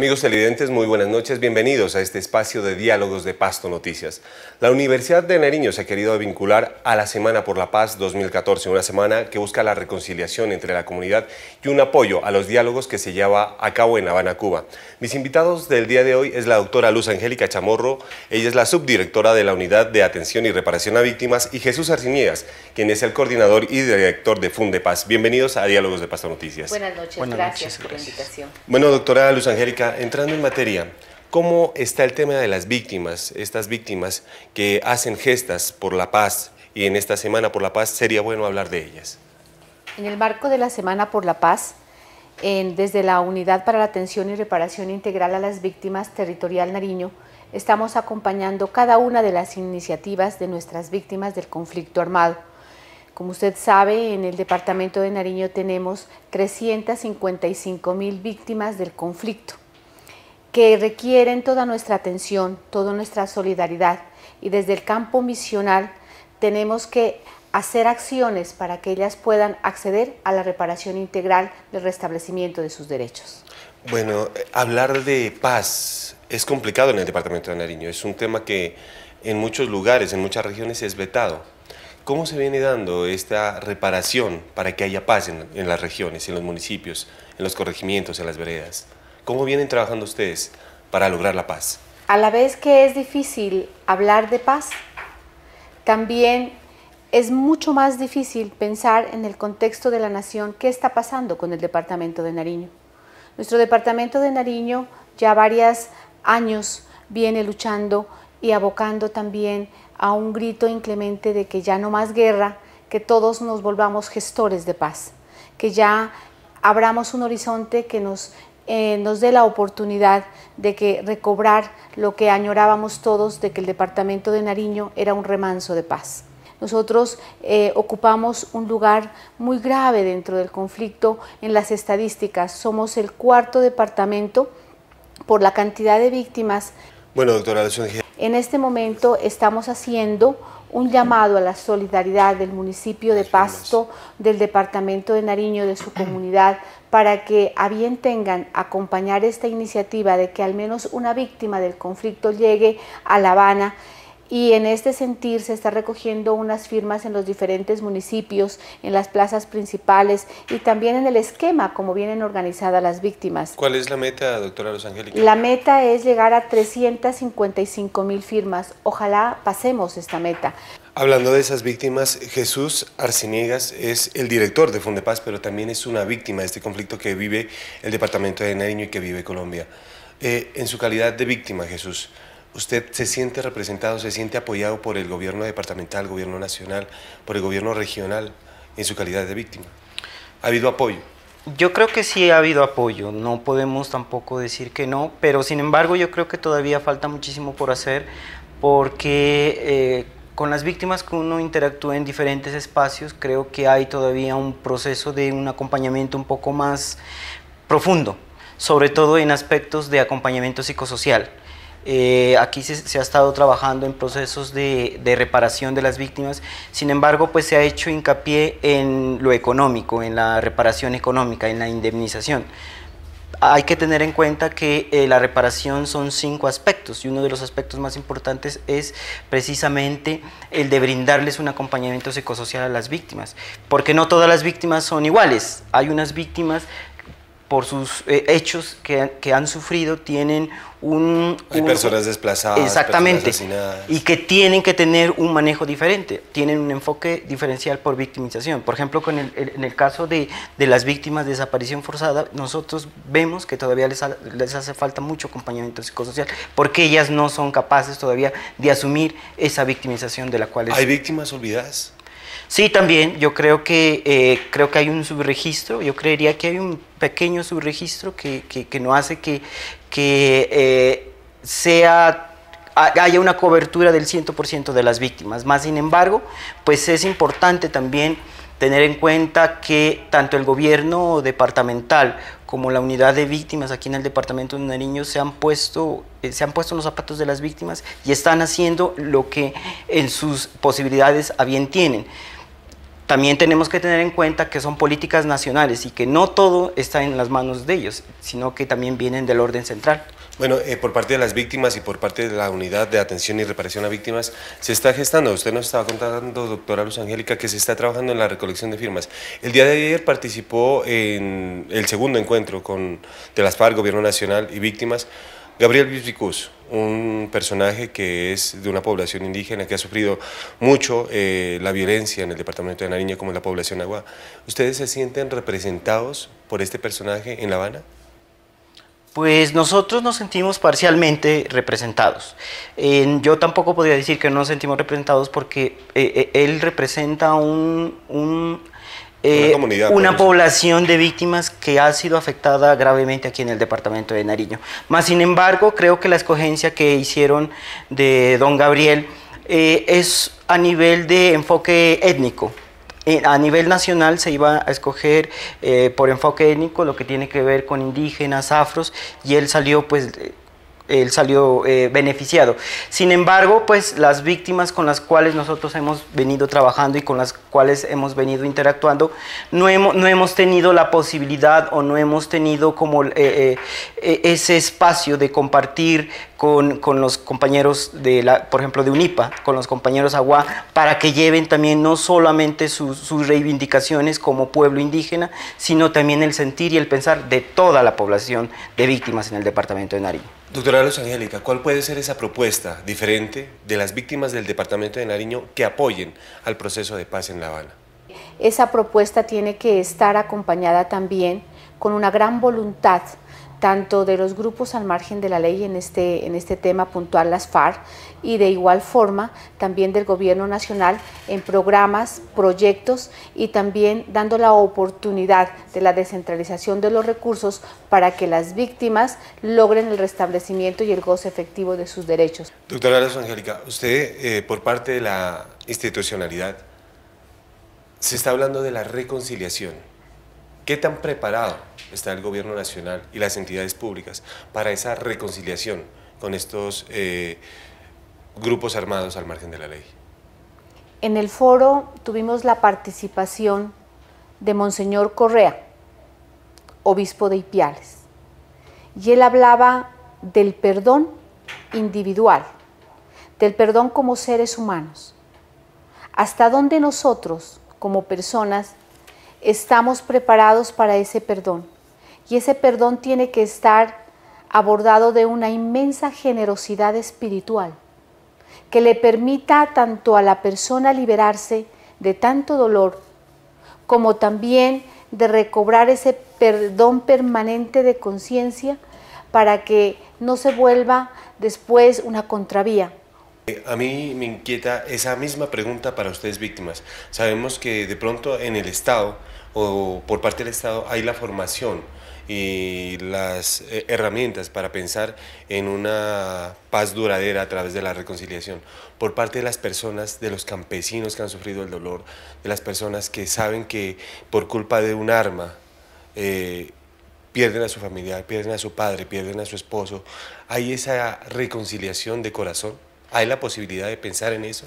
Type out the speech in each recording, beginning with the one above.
Amigos televidentes, muy buenas noches, bienvenidos a este espacio de diálogos de Pasto Noticias. La Universidad de Nariño se ha querido vincular a la Semana por la Paz 2014, una semana que busca la reconciliación entre la comunidad y un apoyo a los diálogos que se lleva a cabo en La Habana, Cuba. Mis invitados del día de hoy es la doctora Luz Angélica Chamorro, ella es la subdirectora de la Unidad de Atención y Reparación a Víctimas, y Jesús Arciniegas, quien es el coordinador y director de Fundepaz. Bienvenidos a Diálogos de Pasto Noticias. Buenas noches, gracias por la invitación. Bueno, doctora Luz Angélica, entrando en materia, ¿cómo está el tema de las víctimas, estas víctimas que hacen gestas por la paz, y en esta Semana por la Paz sería bueno hablar de ellas? En el marco de la Semana por la Paz, desde la Unidad para la Atención y Reparación Integral a las Víctimas Territorial Nariño, estamos acompañando cada una de las iniciativas de nuestras víctimas del conflicto armado. Como usted sabe, en el departamento de Nariño tenemos 355.000 víctimas del conflicto, que requieren toda nuestra atención, toda nuestra solidaridad, y desde el campo misional tenemos que hacer acciones para que ellas puedan acceder a la reparación integral del restablecimiento de sus derechos. Bueno, hablar de paz es complicado en el departamento de Nariño, es un tema que en muchos lugares, en muchas regiones es vetado. ¿Cómo se viene dando esta reparación para que haya paz en las regiones, en los municipios, en los corregimientos, en las veredas? ¿Cómo vienen trabajando ustedes para lograr la paz? A la vez que es difícil hablar de paz, también es mucho más difícil pensar en el contexto de la nación qué está pasando con el departamento de Nariño. Nuestro departamento de Nariño ya varios años viene luchando y abocando también a un grito inclemente de que ya no más guerra, que todos nos volvamos gestores de paz, que ya abramos un horizonte que nos dé la oportunidad de que recobrar lo que añorábamos todos, de que el departamento de Nariño era un remanso de paz. Nosotros ocupamos un lugar muy grave dentro del conflicto en las estadísticas. Somos el cuarto departamento por la cantidad de víctimas. Bueno, doctora Luz, en este momento estamos haciendo un llamado a la solidaridad del municipio de Pasto, del departamento de Nariño, de su comunidad, para que a bien tengan acompañar esta iniciativa de que al menos una víctima del conflicto llegue a La Habana. Y en este sentir se está recogiendo unas firmas en los diferentes municipios, en las plazas principales y también en el esquema como vienen organizadas las víctimas. ¿Cuál es la meta, doctora Luz Angélica? La meta es llegar a 355.000 firmas. Ojalá pasemos esta meta. Hablando de esas víctimas, Jesús Arciniegas es el director de Fundepaz, pero también es una víctima de este conflicto que vive el departamento de Nariño y que vive Colombia. En su calidad de víctima, Jesús, ¿usted se siente representado, se siente apoyado por el gobierno departamental, gobierno nacional, por el gobierno regional en su calidad de víctima? ¿Ha habido apoyo? Yo creo que sí ha habido apoyo, no podemos tampoco decir que no, pero sin embargo yo creo que todavía falta muchísimo por hacer, porque con las víctimas que uno interactúa en diferentes espacios, creo que hay todavía un proceso de un acompañamiento un poco más profundo, sobre todo en aspectos de acompañamiento psicosocial. Aquí se ha estado trabajando en procesos de reparación de las víctimas, sin embargo pues se ha hecho hincapié en lo económico, en la reparación económica, en la indemnización. Hay que tener en cuenta que la reparación son 5 aspectos y uno de los aspectos más importantes es precisamente el de brindarles un acompañamiento psicosocial a las víctimas, porque no todas las víctimas son iguales. Hay unas víctimas por sus hechos que han sufrido, tienen hay personas desplazadas, exactamente, personas asesinadas, y que tienen que tener un manejo diferente, tienen un enfoque diferencial por victimización. Por ejemplo, en el caso de las víctimas de desaparición forzada, nosotros vemos que todavía les hace falta mucho acompañamiento psicosocial, porque ellas no son capaces todavía de asumir esa victimización de la cual... ¿Hay víctimas olvidadas? Sí, también, yo creo que hay un subregistro, yo creería que hay un pequeño subregistro que no hace que haya una cobertura del 100% de las víctimas. Más sin embargo, pues es importante también tener en cuenta que tanto el gobierno departamental como la unidad de víctimas aquí en el departamento de Nariño se han puesto en los zapatos de las víctimas y están haciendo lo que en sus posibilidades a bien tienen. también tenemos que tener en cuenta que son políticas nacionales y que no todo está en las manos de ellos, sino que también vienen del orden central. Bueno, por parte de las víctimas y por parte de la Unidad de Atención y Reparación a Víctimas, se está gestando, usted nos estaba contando, doctora Luz Angélica, que se está trabajando en la recolección de firmas. El día de ayer participó en el segundo encuentro de las FARC, Gobierno Nacional y Víctimas, Gabriel Bisbicús, un personaje que es de una población indígena que ha sufrido mucho la violencia en el departamento de Nariño, como en la población Agua. ¿Ustedes se sienten representados por este personaje en La Habana? Pues nosotros nos sentimos parcialmente representados. Yo tampoco podría decir que no nos sentimos representados porque él representa una población de víctimas que ha sido afectada gravemente aquí en el departamento de Nariño. Más sin embargo, creo que la escogencia que hicieron de don Gabriel es a nivel de enfoque étnico. A nivel nacional se iba a escoger por enfoque étnico lo que tiene que ver con indígenas, afros, y él salió beneficiado. Sin embargo, pues las víctimas con las cuales nosotros hemos venido trabajando y con las cuales hemos venido interactuando, no hemos tenido la posibilidad o no hemos tenido como ese espacio de compartir con los compañeros por ejemplo, de UNIPA, con los compañeros Agua, para que lleven también no solamente sus reivindicaciones como pueblo indígena, sino también el sentir y el pensar de toda la población de víctimas en el departamento de Nariño. Doctora Luz Angélica, ¿cuál puede ser esa propuesta diferente de las víctimas del departamento de Nariño que apoyen al proceso de paz en La Habana? Esa propuesta tiene que estar acompañada también con una gran voluntad, tanto de los grupos al margen de la ley en este tema puntual, las FARC, y de igual forma también del Gobierno Nacional en programas, proyectos y también dando la oportunidad de la descentralización de los recursos para que las víctimas logren el restablecimiento y el goce efectivo de sus derechos. Doctora Luz Angélica, usted por parte de la institucionalidad se está hablando de la reconciliación. ¿Qué tan preparado está el Gobierno Nacional y las entidades públicas para esa reconciliación con estos grupos armados al margen de la ley? En el foro tuvimos la participación de Monseñor Correa, obispo de Ipiales, y él hablaba del perdón individual, del perdón como seres humanos. ¿Hasta dónde nosotros, como personas, estamos preparados para ese perdón? Y ese perdón tiene que estar abordado de una inmensa generosidad espiritual que le permita tanto a la persona liberarse de tanto dolor como también de recobrar ese perdón permanente de conciencia para que no se vuelva después una contravía. A mí me inquieta esa misma pregunta para ustedes víctimas. Sabemos que de pronto en el Estado o por parte del Estado hay la formación y las herramientas para pensar en una paz duradera a través de la reconciliación. Por parte de las personas, de los campesinos que han sufrido el dolor, de las personas que saben que por culpa de un arma pierden a su familiar, pierden a su padre, pierden a su esposo, ¿hay esa reconciliación de corazón? ¿Hay la posibilidad de pensar en eso?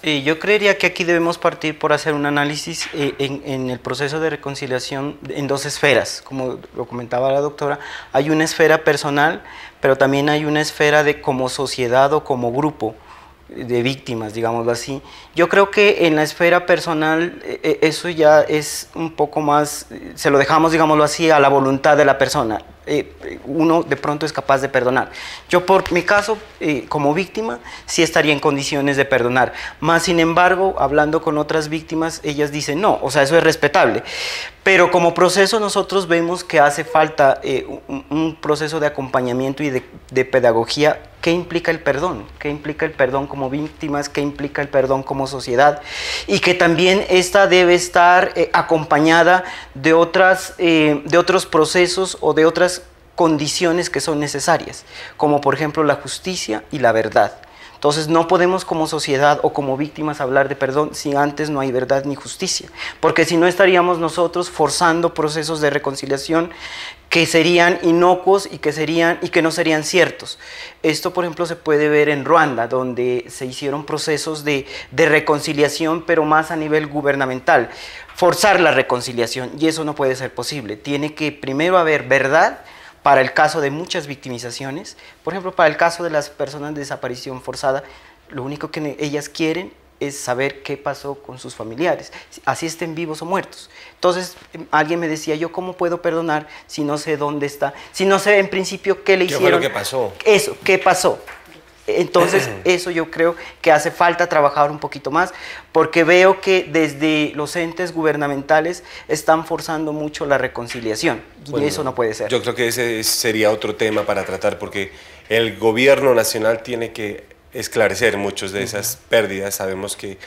Yo creería que aquí debemos partir por hacer un análisis en el proceso de reconciliación en dos esferas. Como lo comentaba la doctora, hay una esfera personal, pero también hay una esfera de como sociedad o como grupo de víctimas, digámoslo así. Yo creo que en la esfera personal eso ya es un poco más, se lo dejamos, digámoslo así, a la voluntad de la persona. Uno de pronto es capaz de perdonar. Yo por mi caso, como víctima, sí estaría en condiciones de perdonar. Más sin embargo, hablando con otras víctimas, ellas dicen no, o sea, eso es respetable. Pero como proceso nosotros vemos que hace falta un proceso de acompañamiento y de pedagogía. ¿Qué implica el perdón? ¿Qué implica el perdón como víctimas? ¿Qué implica el perdón como sociedad? Y que también esta debe estar acompañada de otros procesos o de otras condiciones que son necesarias, como por ejemplo la justicia y la verdad. Entonces no podemos como sociedad o como víctimas hablar de perdón si antes no hay verdad ni justicia, porque si no estaríamos nosotros forzando procesos de reconciliación que serían inocuos y que no serían ciertos. Esto, por ejemplo, se puede ver en Ruanda, donde se hicieron procesos de reconciliación, pero más a nivel gubernamental, forzar la reconciliación, y eso no puede ser posible. Tiene que primero haber verdad para el caso de muchas victimizaciones. Por ejemplo, para el caso de las personas de desaparición forzada, lo único que ellas quieren es saber qué pasó con sus familiares, así estén vivos o muertos. Entonces, alguien me decía, ¿yo cómo puedo perdonar si no sé dónde está? Si no sé en principio qué le hicieron. ¿Qué fue lo que pasó? Eso, ¿qué pasó? Entonces, eso yo creo que hace falta trabajar un poquito más, porque veo que desde los entes gubernamentales están forzando mucho la reconciliación, y eso no puede ser. Yo creo que ese sería otro tema para tratar, porque el gobierno nacional tiene que esclarecer muchas de esas pérdidas. Sabemos que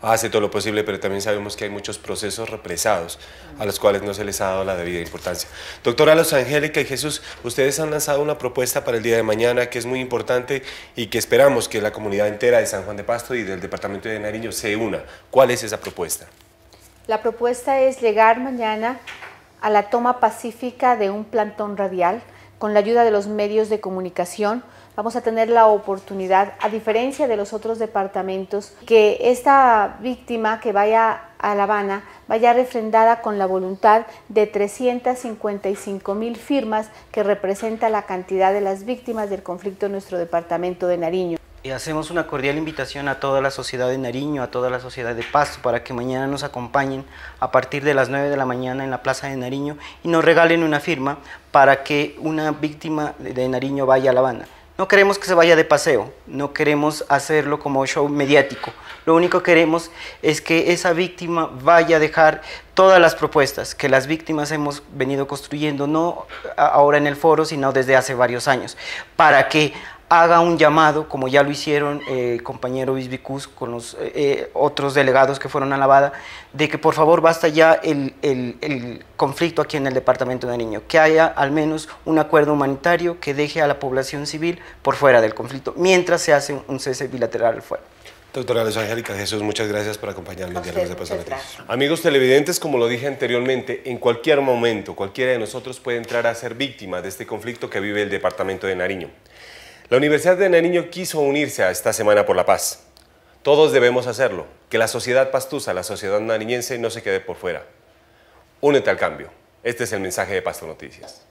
hace todo lo posible, pero también sabemos que hay muchos procesos represados a los cuales no se les ha dado la debida importancia. Doctora Luz Angélica y Jesús, ustedes han lanzado una propuesta para el día de mañana que es muy importante y que esperamos que la comunidad entera de San Juan de Pasto y del departamento de Nariño se una. ¿Cuál es esa propuesta? La propuesta es llegar mañana a la toma pacífica de un plantón radial con la ayuda de los medios de comunicación. Vamos a tener la oportunidad, a diferencia de los otros departamentos, que esta víctima que vaya a La Habana vaya refrendada con la voluntad de 355,000 firmas, que representa la cantidad de las víctimas del conflicto en nuestro departamento de Nariño. Y hacemos una cordial invitación a toda la sociedad de Nariño, a toda la sociedad de Pasto, para que mañana nos acompañen a partir de las 9 de la mañana en la Plaza de Nariño y nos regalen una firma para que una víctima de Nariño vaya a La Habana. No queremos que se vaya de paseo, no queremos hacerlo como show mediático. Lo único que queremos es que esa víctima vaya a dejar todas las propuestas que las víctimas hemos venido construyendo, no ahora en el foro, sino desde hace varios años, para que haga un llamado, como ya lo hicieron el compañero Bisbicus con los otros delegados que fueron a La Habana, de que por favor basta ya el conflicto aquí en el departamento de Nariño, que haya al menos un acuerdo humanitario que deje a la población civil por fuera del conflicto, mientras se hace un cese bilateral al fuego. Doctora Luz Angélica, Jesús, muchas gracias por acompañarnos en Diálogos de Pasto Noticias. Amigos televidentes, como lo dije anteriormente, en cualquier momento, cualquiera de nosotros puede entrar a ser víctima de este conflicto que vive el departamento de Nariño. La Universidad de Nariño quiso unirse a esta Semana por la Paz. Todos debemos hacerlo, que la sociedad pastusa, la sociedad nariñense no se quede por fuera. Únete al cambio. Este es el mensaje de Pasto Noticias.